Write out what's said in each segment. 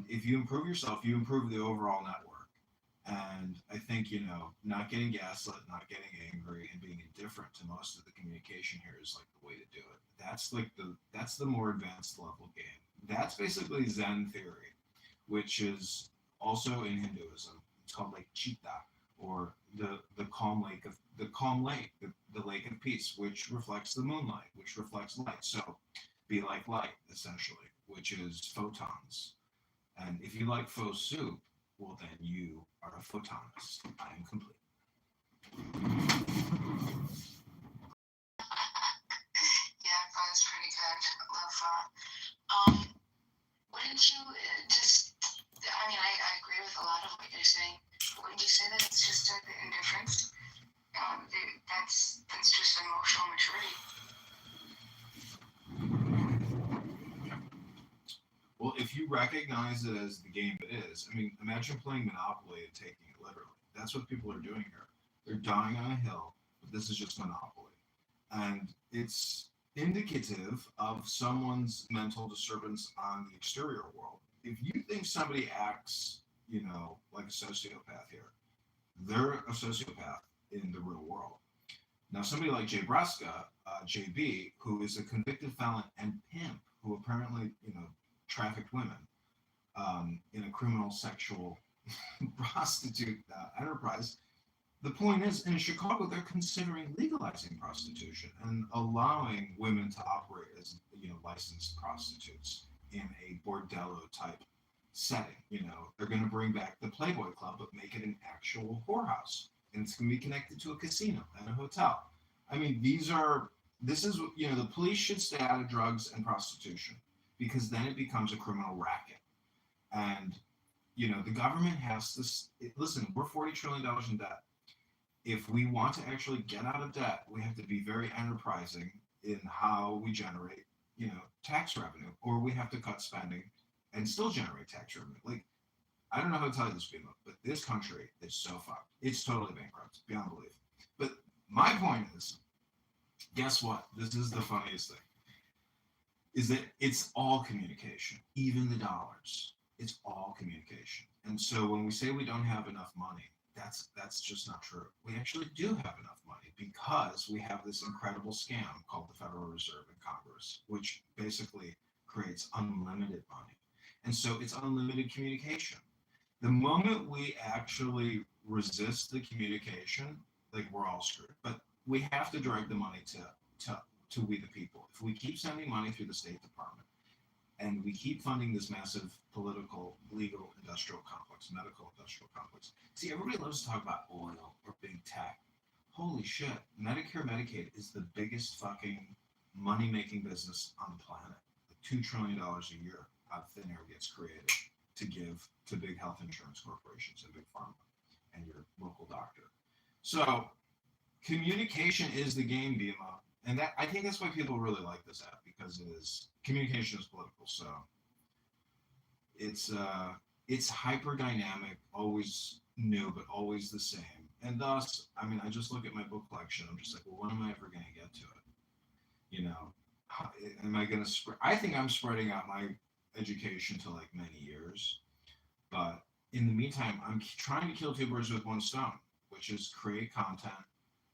if you improve yourself, you improve the overall network. And I think, not getting gaslit, not getting angry, and being indifferent to most of the communication here is like the way to do it. That's the more advanced level game. That's basically Zen theory, which is also in Hinduism. It's called like Chitta, or the calm lake, the lake of peace, which reflects the moonlight, which reflects light. So be like light, essentially, which is photons. And if you like faux soup, well, then you are a photonist. I am complete. Yeah, that's pretty good. Love that. Wouldn't you just? I mean, I agree with a lot of what you're saying. Wouldn't you say that it's just the indifference? That's just emotional maturity. Well, if you recognize it as the game it is, I mean, imagine playing Monopoly and taking it literally. That's what people are doing here. They're dying on a hill, but this is just Monopoly. And it's indicative of someone's mental disturbance on the exterior world. If you think somebody acts, like a sociopath here, they're a sociopath in the real world. Now, somebody like Jay Breska, JB, who is a convicted felon and pimp, who apparently, trafficked women in a criminal sexual prostitute enterprise. The point is, in Chicago, they're considering legalizing prostitution and allowing women to operate as, licensed prostitutes in a bordello type setting. They're going to bring back the Playboy Club, but make it an actual whorehouse, and it's going to be connected to a casino and a hotel. I mean, this is, the police should stay out of drugs and prostitution, because then it becomes a criminal racket. And, the government has to, listen, we're $40 trillion in debt. If we want to actually get out of debt, we have to be very enterprising in how we generate, tax revenue, or we have to cut spending and still generate tax revenue. Like, I don't know how to tell you this, people, but this country is so fucked. It's totally bankrupt, beyond belief. But my point is, guess what? This is the funniest thing. Is that it's all communication, even the dollars. It's all communication. And so when we say we don't have enough money, that's just not true. We actually do have enough money, because we have this incredible scam called the Federal Reserve in Congress, which basically creates unlimited money. And so it's unlimited communication. The moment we actually resist the communication, like, we're all screwed. But we have to direct the money to we the people. If we keep sending money through the State Department, and we keep funding this massive political, legal, industrial complex, medical industrial complex. See, everybody loves to talk about oil or big tech. Holy shit, Medicare, Medicaid is the biggest fucking money-making business on the planet. Like $2 trillion a year out of thin air gets created to give to big health insurance corporations and big pharma and your local doctor. So communication is the game, BMO. And I think that's why people really like this app, because communication is political. So it's hyper dynamic, always new, but always the same. And thus, I mean, I just look at my book collection. I'm just like, well, when am I ever going to get to it? Am I going to spread? I think I'm spreading out my education to like many years. But in the meantime, I'm trying to kill two birds with one stone, which is create content,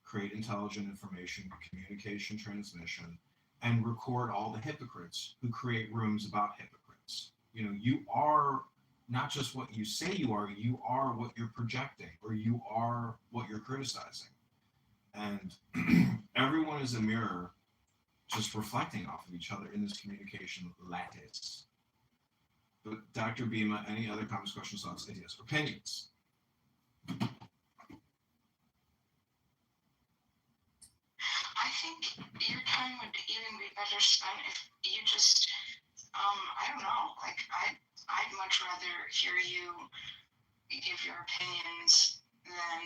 create intelligent information, communication, transmission, and record all the hypocrites who create rooms about hypocrites. You are not just what you say you are what you're projecting, or you are what you're criticizing. And everyone is a mirror, just reflecting off of each other in this communication lattice. But Dr. Bima, any other comments, questions, thoughts, ideas, opinions? I think your time would even be better spent if you just, I don't know, like I'd much rather hear you give your opinions than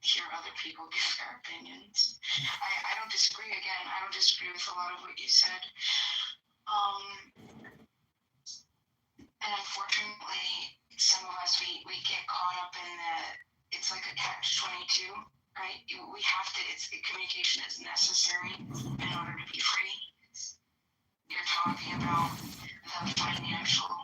hear other people give their opinions. I don't disagree. Again, I don't disagree with a lot of what you said. And unfortunately, some of us, we get caught up in it's like a catch-22, right? We have to, communication is necessary in order to be free. You're talking about the financial